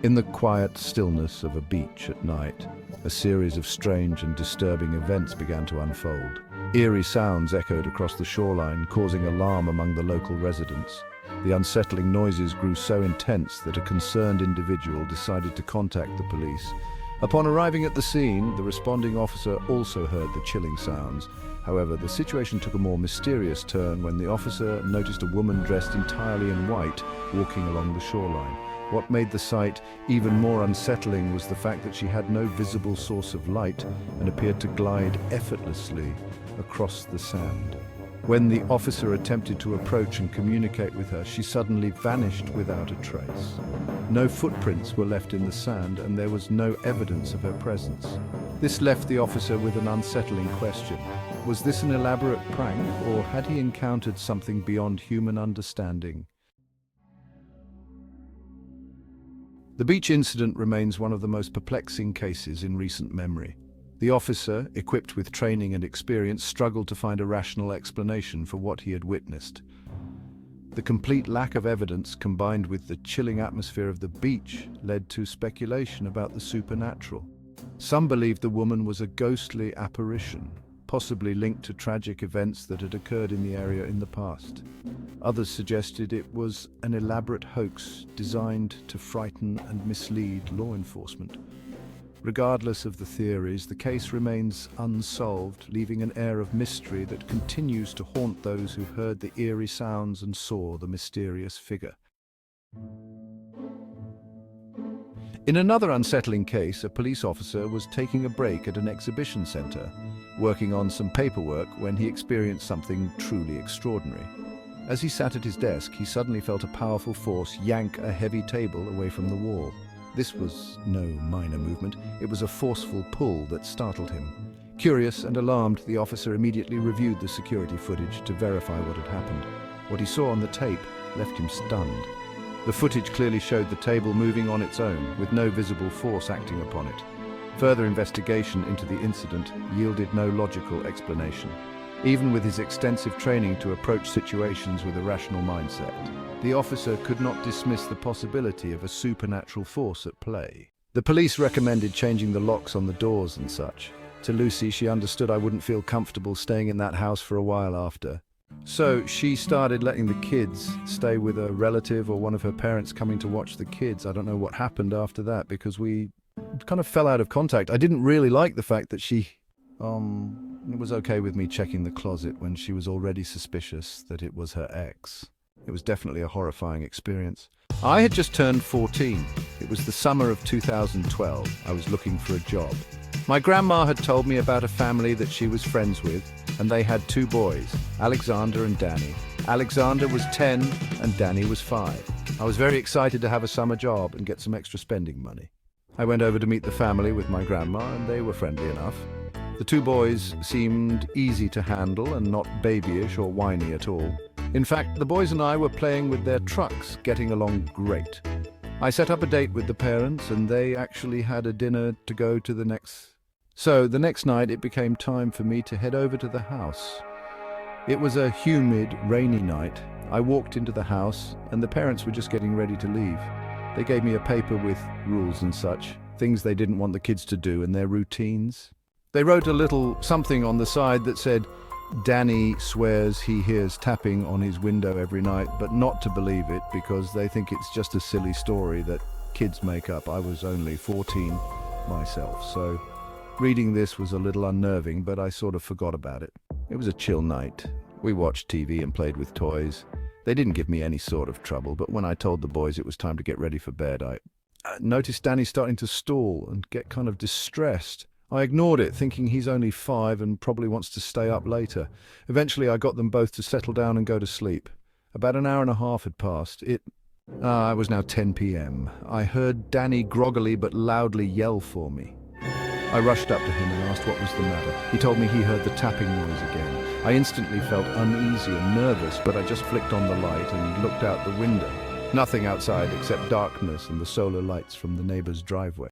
In the quiet stillness of a beach at night, a series of strange and disturbing events began to unfold. Eerie sounds echoed across the shoreline, causing alarm among the local residents. The unsettling noises grew so intense that a concerned individual decided to contact the police. Upon arriving at the scene, the responding officer also heard the chilling sounds. However, the situation took a more mysterious turn when the officer noticed a woman dressed entirely in white walking along the shoreline. What made the sight even more unsettling was the fact that she had no visible source of light and appeared to glide effortlessly across the sand. When the officer attempted to approach and communicate with her, she suddenly vanished without a trace. No footprints were left in the sand, and there was no evidence of her presence. This left the officer with an unsettling question. Was this an elaborate prank, or had he encountered something beyond human understanding? The beach incident remains one of the most perplexing cases in recent memory. The officer, equipped with training and experience, struggled to find a rational explanation for what he had witnessed. The complete lack of evidence, combined with the chilling atmosphere of the beach, led to speculation about the supernatural. Some believed the woman was a ghostly apparition, possibly linked to tragic events that had occurred in the area in the past. Others suggested it was an elaborate hoax designed to frighten and mislead law enforcement. Regardless of the theories, the case remains unsolved, leaving an air of mystery that continues to haunt those who heard the eerie sounds and saw the mysterious figure. In another unsettling case, a police officer was taking a break at an exhibition center, working on some paperwork when he experienced something truly extraordinary. As he sat at his desk, he suddenly felt a powerful force yank a heavy table away from the wall. This was no minor movement. It was a forceful pull that startled him. Curious and alarmed, the officer immediately reviewed the security footage to verify what had happened. What he saw on the tape left him stunned. The footage clearly showed the table moving on its own, with no visible force acting upon it. Further investigation into the incident yielded no logical explanation. Even with his extensive training to approach situations with a rational mindset, the officer could not dismiss the possibility of a supernatural force at play. The police recommended changing the locks on the doors and such. To Lucy, she understood I wouldn't feel comfortable staying in that house for a while after. So she started letting the kids stay with a relative or one of her parents coming to watch the kids. I don't know what happened after that because we kind of fell out of contact. I didn't really like the fact that it was okay with me checking the closet when she was already suspicious that it was her ex. It was definitely a horrifying experience. I had just turned 14. It was the summer of 2012. I was looking for a job. My grandma had told me about a family that she was friends with, and they had two boys, Alexander and Danny. Alexander was 10 and Danny was 5. I was very excited to have a summer job and get some extra spending money. I went over to meet the family with my grandma, and they were friendly enough. The two boys seemed easy to handle and not babyish or whiny at all. In fact, the boys and I were playing with their trucks, getting along great. I set up a date with the parents, and they actually had a dinner to go to the next. So the next night it became time for me to head over to the house. It was a humid, rainy night. I walked into the house, and the parents were just getting ready to leave. They gave me a paper with rules and such, things they didn't want the kids to do and their routines. They wrote a little something on the side that said, "Danny swears he hears tapping on his window every night, but not to believe it because they think it's just a silly story that kids make up." I was only 14 myself, so reading this was a little unnerving, but I sort of forgot about it. It was a chill night. We watched TV and played with toys. They didn't give me any sort of trouble, but when I told the boys it was time to get ready for bed, I noticed Danny starting to stall and get kind of distressed. I ignored it, thinking he's only 5 and probably wants to stay up later. Eventually, I got them both to settle down and go to sleep. About an hour and a half had passed. It was now 10 p.m. I heard Danny groggily but loudly yell for me. I rushed up to him and asked what was the matter. He told me he heard the tapping noise again. I instantly felt uneasy and nervous, but I just flicked on the light and looked out the window. Nothing outside except darkness and the solar lights from the neighbor's driveway.